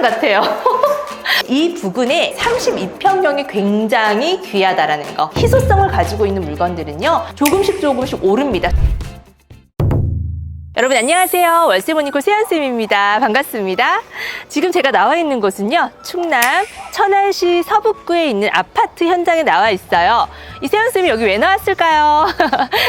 운동장 같아요. 이 부근에 32평형이 굉장히 귀하다라는 거. 희소성을 가지고 있는 물건들은요, 조금씩 오릅니다. 여러분 안녕하세요. 월세모니콜 세연쌤입니다. 반갑습니다. 지금 제가 나와 있는 곳은요, 충남 천안시 서북구에 있는 아파트 현장에 나와 있어요. 이 세연쌤이 여기 왜 나왔을까요?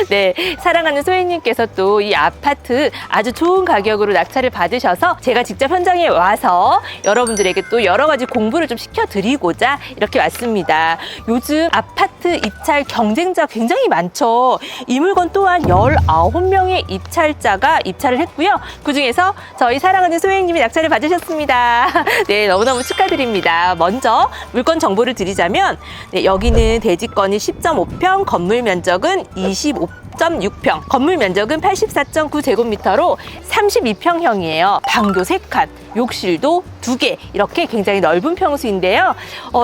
네, 사랑하는 소혜님께서 또 이 아파트 아주 좋은 가격으로 낙찰을 받으셔서 제가 직접 현장에 와서 여러분들에게 또 여러 가지 공부를 좀 시켜드리고자 이렇게 왔습니다. 요즘 아파트 입찰 경쟁자 굉장히 많죠. 이 물건 또한 19명의 입찰자가 입찰을 했고요. 그중에서 저희 사랑하는 소혜님이 낙찰을 받으셨습니다. 네, 너무너무 축하드립니다. 먼저 물건 정보를 드리자면, 네, 여기는 대지권이 10.5평, 건물 면적은 25.6평, 건물 면적은 84.9제곱미터로 32평형이에요. 방도 3칸, 욕실도 2개, 이렇게 굉장히 넓은 평수인데요.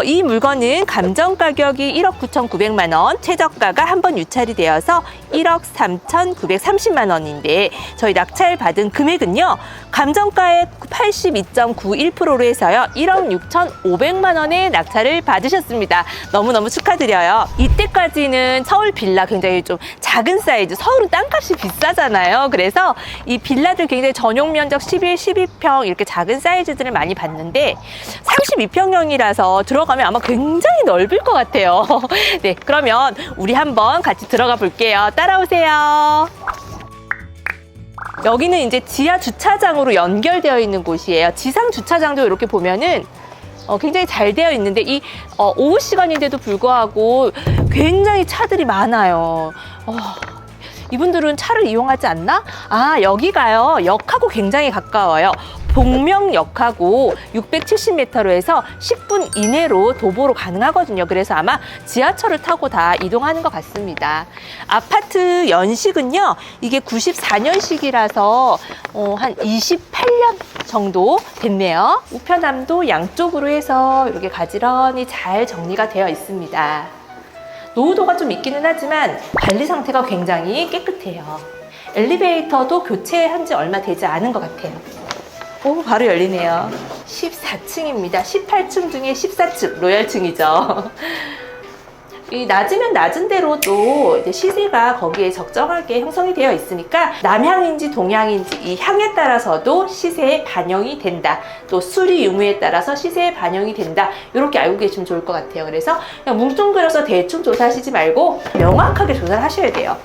이 물건은 감정 가격이 1억 9,900만 원, 최저가가 한 번 유찰이 되어서 1억 3,930만 원인데 저희 낙찰 받은 금액은요, 감정가의 82.91%로 해서요 1억 6,500만 원의 낙찰을 받으셨습니다. 너무너무 축하드려요. 이때까지는 서울 빌라 굉장히 좀 작은 사이즈, 서울은 땅값이 비싸잖아요. 그래서 이 빌라들 굉장히 전용 면적 11, 12평 이렇게 작은 사이즈들을 많이 봤는데 32평형이라서 들어가면 아마 굉장히 넓을 것 같아요. 네, 그러면 우리 한번 같이 들어가 볼게요. 따라오세요. 여기는 이제 지하 주차장으로 연결되어 있는 곳이에요. 지상 주차장도 이렇게 보면은 굉장히 잘 되어 있는데 이 오후 시간인데도 불구하고 굉장히 차들이 많아요. 이분들은 차를 이용하지 않나? 아, 여기가요, 역하고 굉장히 가까워요. 복명역하고 670m로 해서 10분 이내로 도보로 가능하거든요. 그래서 아마 지하철을 타고 다 이동하는 것 같습니다. 아파트 연식은요, 이게 94년식이라서 한 28년 정도 됐네요. 우편함도 양쪽으로 해서 이렇게 가지런히 잘 정리가 되어 있습니다. 노후도가 좀 있기는 하지만 관리 상태가 굉장히 깨끗해요. 엘리베이터도 교체한 지 얼마 되지 않은 것 같아요. 오, 바로 열리네요. 14층입니다. 18층 중에 14층, 로열층이죠. 이 낮으면 낮은 대로 또 이제 시세가 거기에 적정하게 형성이 되어 있으니까 남향인지 동향인지 이 향에 따라서도 시세에 반영이 된다. 또 수리 유무에 따라서 시세에 반영이 된다. 이렇게 알고 계시면 좋을 것 같아요. 그래서 그냥 뭉뚱그려서 대충 조사하시지 말고 명확하게 조사를 하셔야 돼요.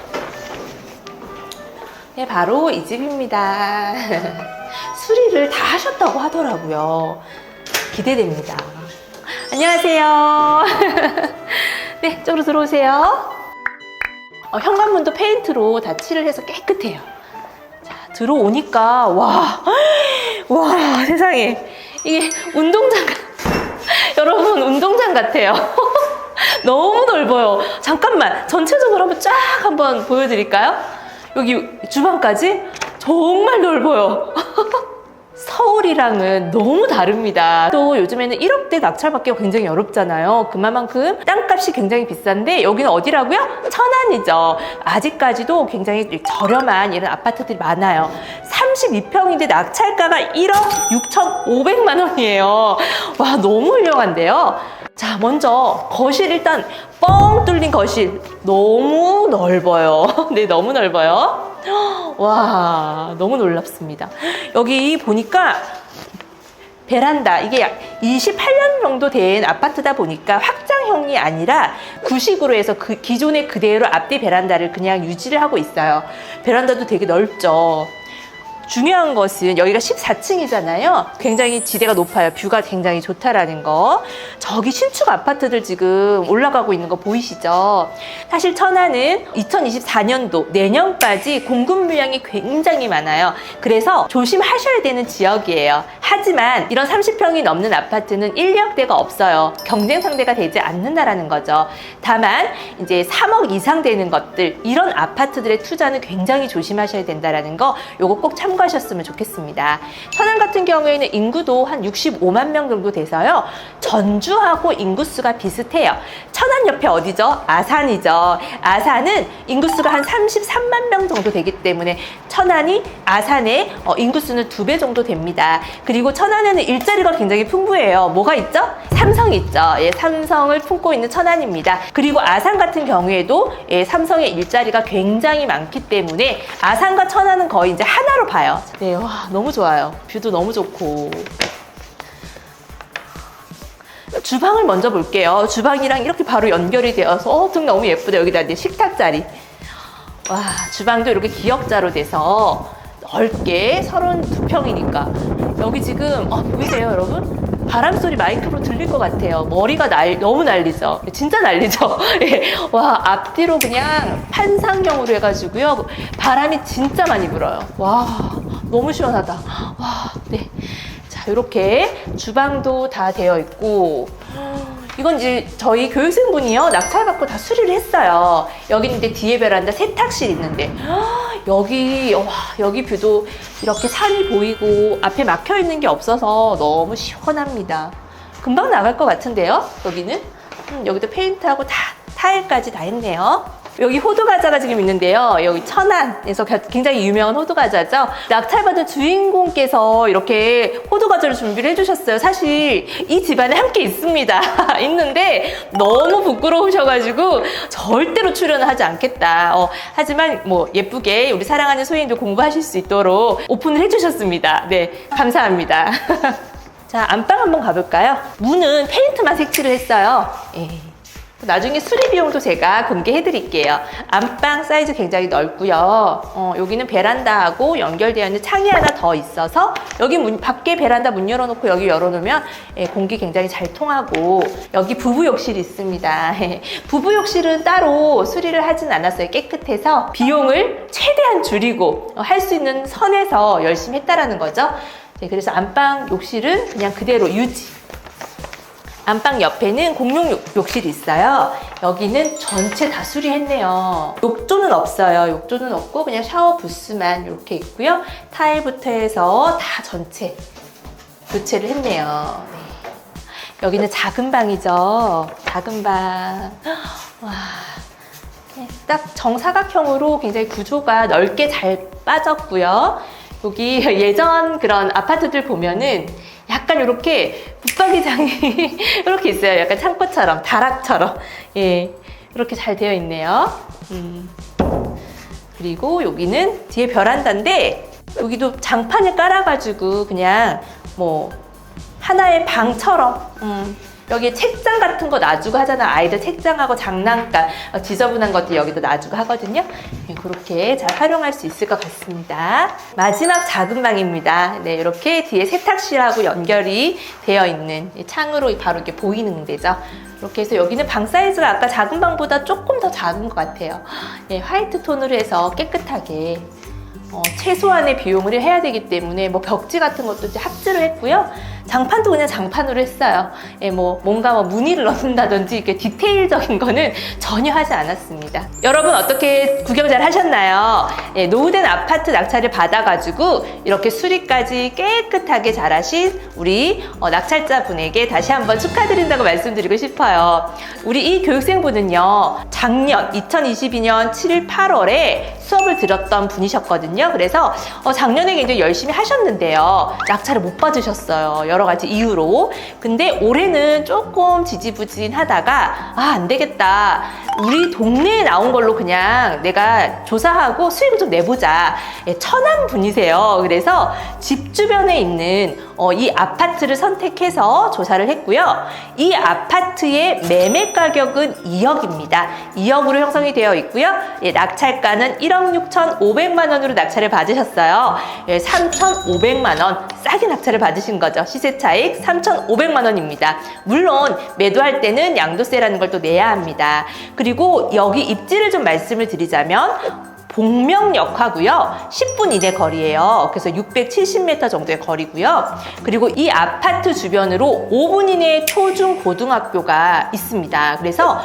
네, 바로 이 집입니다. 수리를 다 하셨다고 하더라고요. 기대됩니다. 안녕하세요. 네, 이쪽으로 들어오세요. 현관문도 페인트로 다 칠을 해서 깨끗해요. 자, 들어오니까 와 세상에, 이게 운동장 여러분, 운동장 같아요. 너무 넓어요. 잠깐만, 전체적으로 한번 보여드릴까요? 여기 주방까지 정말 넓어요. 서울이랑은 너무 다릅니다. 또 요즘에는 1억대 낙찰받기가 굉장히 어렵잖아요. 그만큼 땅값이 굉장히 비싼데 여기는 어디라고요? 천안이죠. 아직까지도 굉장히 저렴한 이런 아파트들이 많아요. 32평인데 낙찰가가 1억 6,500만 원이에요. 와, 너무 훌륭한데요. 자, 먼저 거실, 일단 뻥 뚫린 거실 너무 넓어요. 네, 너무 넓어요. 와, 너무 놀랍습니다. 여기 보니까 베란다, 이게 약 28년 정도 된 아파트다 보니까 확장형이 아니라 구식으로 해서 기존의 그대로 앞뒤 베란다를 그냥 유지를 하고 있어요. 베란다도 되게 넓죠. 중요한 것은 여기가 14층이잖아요. 굉장히 지대가 높아요. 뷰가 굉장히 좋다라는 거. 저기 신축 아파트들 지금 올라가고 있는 거 보이시죠? 사실 천안은 2024년도 내년까지 공급 물량이 굉장히 많아요. 그래서 조심하셔야 되는 지역이에요. 하지만 이런 30평이 넘는 아파트는 1, 2억대가 없어요. 경쟁 상대가 되지 않는다라는 거죠. 다만 이제 3억 이상 되는 것들, 이런 아파트들의 투자는 굉장히 조심하셔야 된다라는 거, 요거 꼭 참고하셨으면 좋겠습니다. 천안 같은 경우에는 인구도 한 65만 명 정도 돼서요, 전주하고 인구수가 비슷해요. 천안 옆에 어디죠? 아산이죠. 아산은 인구수가 한 33만 명 정도 되기 때문에 천안이 아산의 인구수는 2배 정도 됩니다. 그리고 천안에는 일자리가 굉장히 풍부해요. 뭐가 있죠? 삼성이 있죠. 예, 삼성을 품고 있는 천안입니다. 그리고 아산 같은 경우에도 예, 삼성의 일자리가 굉장히 많기 때문에 아산과 천안은 거의 이제 하나로 봐요. 네, 와, 너무 좋아요. 뷰도 너무 좋고. 주방을 먼저 볼게요. 주방이랑 이렇게 바로 연결이 되어서 등 너무 예쁘다. 여기다 이제 식탁 자리. 와, 주방도 이렇게 기역자로 돼서 넓게 32평이니까 여기 지금 보이세요, 여러분? 바람 소리 마이크로 들릴 것 같아요. 머리가 너무 난리죠. 진짜 난리죠. 예. 와, 앞뒤로 그냥 판상형으로 해가지고요. 바람이 진짜 많이 불어요. 와, 너무 시원하다. 와, 네. 자, 이렇게 주방도 다 되어 있고. 이건 이제 저희 교육생분이요, 낙찰받고 다 수리를 했어요. 여기는 이제 뒤에 베란다 세탁실 있는데, 여기 뷰도 이렇게 산이 보이고 앞에 막혀 있는 게 없어서 너무 시원합니다. 금방 나갈 것 같은데요, 여기는? 여기도 페인트하고 타일까지 다 했네요. 여기 호두과자가 지금 있는데요. 여기 천안에서 굉장히 유명한 호두과자죠. 낙찰받은 주인공께서 이렇게 호두과자를 준비를 해주셨어요. 사실 이 집안에 함께 있습니다. 있는데 너무 부끄러우셔가지고 절대로 출연을 하지 않겠다. 하지만 뭐 예쁘게 우리 사랑하는 소희님도 공부하실 수 있도록 오픈을 해주셨습니다. 네, 감사합니다. 자, 안방 한번 가볼까요? 문은 페인트만 색칠을 했어요. 예. 나중에 수리 비용도 제가 공개해 드릴게요. 안방 사이즈 굉장히 넓고요. 여기는 베란다하고 연결되어 있는 창이 하나 더 있어서 여기 밖에 베란다 문 열어놓고 여기 열어놓으면 공기 굉장히 잘 통하고, 여기 부부 욕실이 있습니다. 부부 욕실은 따로 수리를 하진 않았어요. 깨끗해서 비용을 최대한 줄이고 할 수 있는 선에서 열심히 했다라는 거죠. 그래서 안방 욕실은 그냥 그대로 유지. 안방 옆에는 공용 욕실이 있어요. 여기는 전체 다 수리했네요. 욕조는 없어요. 욕조는 없고 그냥 샤워 부스만 이렇게 있고요. 타일부터 해서 다 전체 교체를 했네요. 네. 여기는 작은 방이죠. 작은 방. 와, 딱 정사각형으로 굉장히 구조가 넓게 잘 빠졌고요. 여기 예전 그런 아파트들 보면은 약간 이렇게 붙박이장이 이렇게 있어요. 약간 창고처럼, 다락처럼. 예, 이렇게 잘 되어 있네요. 그리고 여기는 뒤에 베란다인데 여기도 장판을 깔아가지고 그냥 뭐 하나의 방처럼 여기에 책장 같은 거 놔주고 하잖아. 아이들 책장하고 장난감, 지저분한 것들 여기도 놔주고 하거든요. 네, 그렇게 잘 활용할 수 있을 것 같습니다. 마지막 작은 방입니다. 네, 이렇게 뒤에 세탁실하고 연결이 되어 있는 창으로 바로 이렇게 보이는 데죠. 이렇게 해서 여기는 방 사이즈가 아까 작은 방보다 조금 더 작은 것 같아요. 네, 화이트 톤으로 해서 깨끗하게 최소한의 비용을 해야 되기 때문에 뭐 벽지 같은 것도 이제 합주를 했고요. 장판도 그냥 장판으로 했어요. 예, 뭔가 무늬를 넣는다든지 이렇게 디테일적인 거는 전혀 하지 않았습니다. 여러분 어떻게 구경 잘 하셨나요? 예, 노후된 아파트 낙찰을 받아가지고 이렇게 수리까지 깨끗하게 잘 하신 우리 낙찰자분에게 다시 한번 축하드린다고 말씀드리고 싶어요. 우리 이 교육생분은요, 작년 2022년 7일 8월에 수업을 들었던 분이셨거든요. 그래서 작년에 굉장히 열심히 하셨는데요, 낙찰을 못 받으셨어요. 여러 가지 이유로. 근데 올해는 조금 지지부진하다가 안 되겠다, 우리 동네에 나온 걸로 그냥 내가 조사하고 수익을 좀 내보자. 천안 분이세요. 그래서 집 주변에 있는 이 아파트를 선택해서 조사를 했고요. 이 아파트의 매매 가격은 2억입니다. 2억으로 형성이 되어 있고요. 낙찰가는 1억 6,500만 원으로 낙찰을 받으셨어요. 3,500만 원 싸게 낙찰을 받으신 거죠. 시세 차익 3,500만 원입니다. 물론 매도할 때는 양도세라는 걸 또 내야 합니다. 그리고 여기 입지를 좀 말씀을 드리자면 복명역하고요, 10분 이내 거리예요. 그래서 670m 정도의 거리고요. 그리고 이 아파트 주변으로 5분 이내에 초중 고등학교가 있습니다. 그래서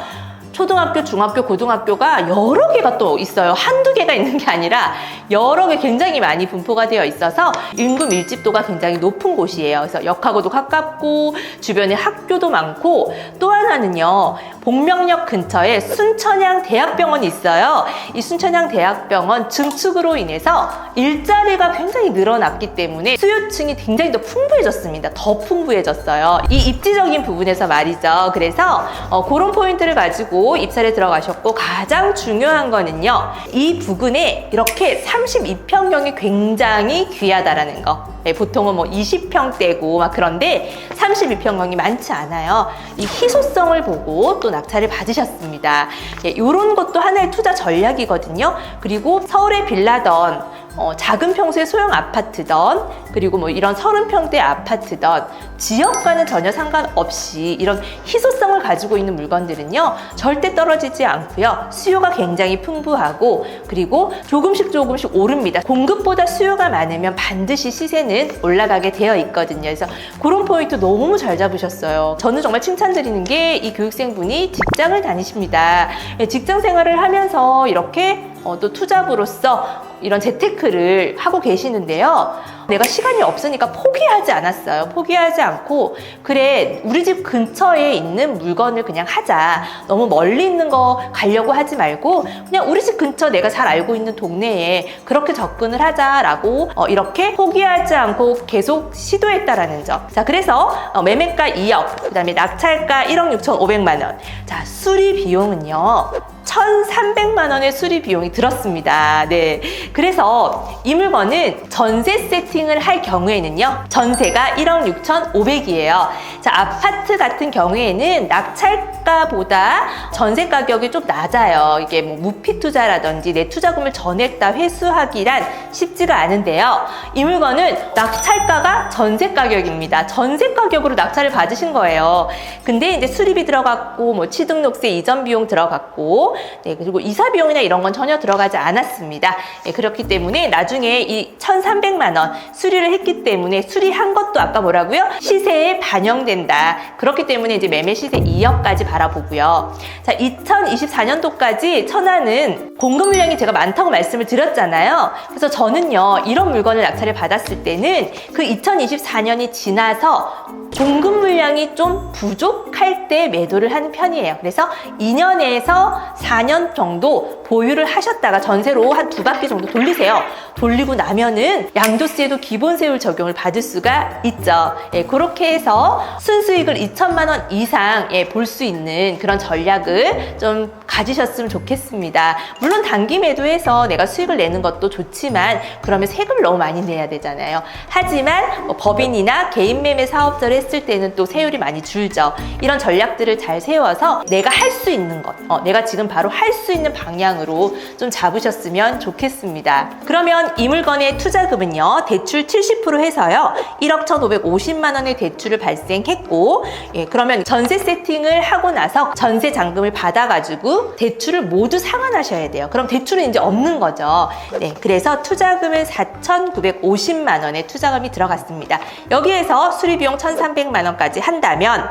초등학교, 중학교, 고등학교가 여러 개가 또 있어요. 한두 개가 있는 게 아니라 여러 개 굉장히 많이 분포가 되어 있어서 인구 밀집도가 굉장히 높은 곳이에요. 그래서 역하고도 가깝고 주변에 학교도 많고, 또 하나는요, 복명역 근처에 순천향 대학병원이 있어요. 이 순천향 대학병원 증축으로 인해서 일자리가 굉장히 늘어났기 때문에 수요층이 굉장히 더 풍부해졌습니다. 더 풍부해졌어요. 이 입지적인 부분에서 말이죠. 그래서 그런 포인트를 가지고 입찰에 들어가셨고, 가장 중요한 거는요, 이 부근에 이렇게 32평형이 굉장히 귀하다라는 거. 보통은 뭐 20평대고 막 그런데 32평형이 많지 않아요. 이 희소성을 보고 또 낙찰을 받으셨습니다. 이런 것도 하나의 투자 전략이거든요. 그리고 서울의 빌라던 작은 평수의 소형 아파트던, 그리고 뭐 이런 30평대 아파트던, 지역과는 전혀 상관없이 이런 희소성을 가지고 있는 물건들은요, 절대 떨어지지 않고요. 수요가 굉장히 풍부하고, 그리고 조금씩 오릅니다. 공급보다 수요가 많으면 반드시 시세는 올라가게 되어 있거든요. 그래서 그런 포인트 너무 잘 잡으셨어요. 저는 정말 칭찬드리는 게 이 교육생분이 직장을 다니십니다. 직장 생활을 하면서 이렇게 또 투잡으로서 이런 재테크를 하고 계시는데요. 내가 시간이 없으니까 포기하지 않았어요. 포기하지 않고, 그래, 우리 집 근처에 있는 물건을 그냥 하자. 너무 멀리 있는 거 가려고 하지 말고 그냥 우리 집 근처 내가 잘 알고 있는 동네에 그렇게 접근을 하자라고 이렇게 포기하지 않고 계속 시도했다라는 점. 자, 그래서 매매가 2억, 그 다음에 낙찰가 1억 6,500만 원. 자, 수리 비용은요, 1,300만 원의 수리 비용이 들었습니다. 네. 그래서 이 물건은 전세 세팅을 할 경우에는요, 전세가 1억 6,500이에요. 자, 아파트 같은 경우에는 낙찰가보다 전세 가격이 좀 낮아요. 이게 뭐 무피 투자라든지 내 투자금을 전액 다 회수하기란 쉽지가 않은데요. 이 물건은 낙찰가가 전세 가격입니다. 전세 가격으로 낙찰을 받으신 거예요. 근데 이제 수리비 들어갔고, 뭐 취등록세 이전 비용 들어갔고, 네, 그리고 이사 비용이나 이런 건 전혀 들어가지 않았습니다. 네, 그렇기 때문에 나중에 이 1,300만 원 수리를 했기 때문에 수리한 것도 아까 뭐라고요? 시세에 반영된다. 그렇기 때문에 이제 매매 시세 2억까지 바라보고요. 자, 2024년도까지 천안은 공급 물량이 제가 많다고 말씀을 드렸잖아요. 그래서 저는요, 이런 물건을 낙찰을 받았을 때는 그 2024년이 지나서 공급 물량이 좀 부족할 때 매도를 하는 편이에요. 그래서 2년에서 4년 정도 보유를 하셨다가 전세로 한 2바퀴 정도 돌리세요. 돌리고 나면은 양도세도 기본세율 적용을 받을 수가 있죠. 예, 그렇게 해서 순수익을 2천만 원 이상 볼 수 있는 그런 전략을 좀 가지셨으면 좋겠습니다. 물론 단기 매도해서 내가 수익을 내는 것도 좋지만 그러면 세금을 너무 많이 내야 되잖아요. 하지만 뭐 법인이나 개인 매매 사업자를 했을 때는 또 세율이 많이 줄죠. 이런 전략들을 잘 세워서 내가 할 수 있는 것, 내가 지금 바로 할 수 있는 방향으로 좀 잡으셨으면 좋겠습니다. 그러면 이 물건의 투자금은요, 대출 70% 해서요, 1억 1,550만 원의 대출을 발생했고, 예, 그러면 전세 세팅을 하고 나서 전세 잔금을 받아가지고 대출을 모두 상환하셔야 돼요. 그럼 대출은 이제 없는 거죠. 네, 그래서 투자금은 4,950만 원의 투자금이 들어갔습니다. 여기에서 수리비용 1,300만 원까지 한다면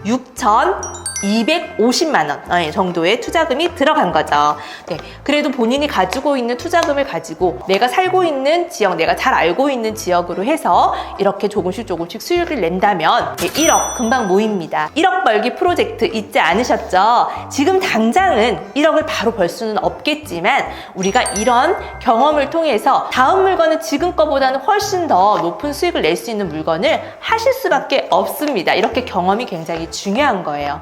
6,250만 원 정도의 투자금이 들어간 거죠. 네, 그래도 본인이 가지고 있는 투자금을 가지고 내가 살고 있는 지역, 내가 잘 알고 있는 지역으로 해서 이렇게 조금씩 수익을 낸다면 1억 금방 모입니다. 1억 벌기 프로젝트 잊지 않으셨죠? 지금 당장은 1억을 바로 벌 수는 없겠지만 우리가 이런 경험을 통해서 다음 물건은 지금 거보다는 훨씬 더 높은 수익을 낼 수 있는 물건을 하실 수밖에 없습니다. 이렇게 경험이 굉장히 중요한 거예요.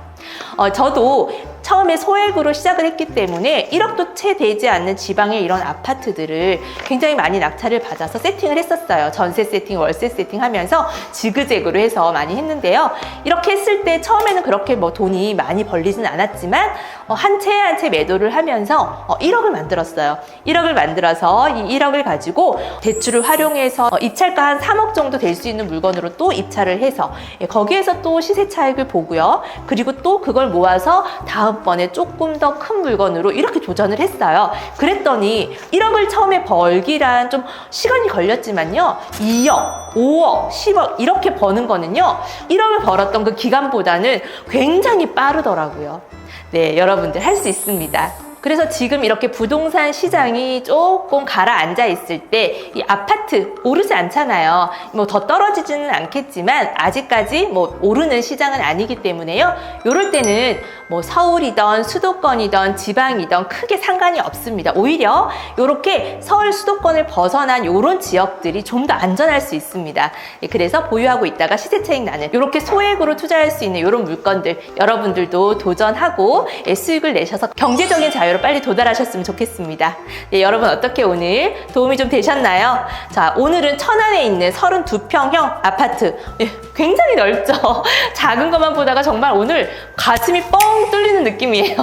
저도 처음에 소액으로 시작을 했기 때문에 1억도 채 되지 않는 지방의 이런 아파트들을 굉장히 많이 낙찰을 받아서 세팅을 했었어요. 전세 세팅, 월세 세팅 하면서 지그재그로 해서 많이 했는데요. 이렇게 했을 때 처음에는 그렇게 뭐 돈이 많이 벌리진 않았지만 한 채 한 채 매도를 하면서 1억을 만들었어요. 1억을 만들어서 이 1억을 가지고 대출을 활용해서 입찰가 한 3억 정도 될 수 있는 물건으로 또 입찰을 해서 거기에서 또 시세 차익을 보고요. 그리고 또 그걸 모아서 다음번에 조금 더 큰 물건으로 이렇게 도전을 했어요. 그랬더니 1억을 처음에 벌기란 좀 시간이 걸렸지만요. 2억, 5억, 10억 이렇게 버는 거는요. 1억을 벌었던 그 기간보다는 굉장히 빠르더라고요. 네, 여러분들 할 수 있습니다. 그래서 지금 이렇게 부동산 시장이 조금 가라앉아 있을 때 이 아파트 오르지 않잖아요. 뭐 더 떨어지지는 않겠지만 아직까지 뭐 오르는 시장은 아니기 때문에요. 요럴 때는 뭐 서울이던 수도권이던 지방이던 크게 상관이 없습니다. 오히려 요렇게 서울 수도권을 벗어난 요런 지역들이 좀 더 안전할 수 있습니다. 그래서 보유하고 있다가 시세 차익 나는 요렇게 소액으로 투자할 수 있는 요런 물건들 여러분들도 도전하고 수익을 내셔서 경제적인 자유로 빨리 도달하셨으면 좋겠습니다. 네, 여러분 어떻게 오늘 도움이 좀 되셨나요? 자, 오늘은 천안에 있는 32평형 아파트. 네, 굉장히 넓죠? 작은 것만 보다가 정말 오늘 가슴이 뻥 뚫리는 느낌이에요.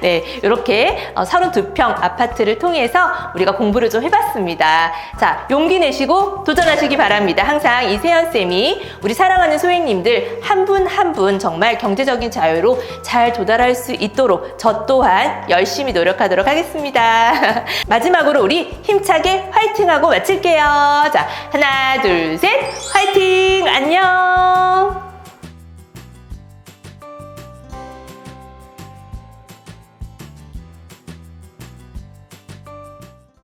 네, 이렇게 32평 아파트를 통해서 우리가 공부를 좀 해봤습니다. 자, 용기 내시고 도전하시기 바랍니다. 항상 이세연쌤이 우리 사랑하는 소액님들 한 분 한 분 정말 경제적인 자유로 잘 도달할 수 있도록 저 또한 열심히 노력하도록 하겠습니다. 마지막으로 우리 힘차게 화이팅하고 마칠게요. 자, 하나, 둘, 셋, 화이팅! 안녕!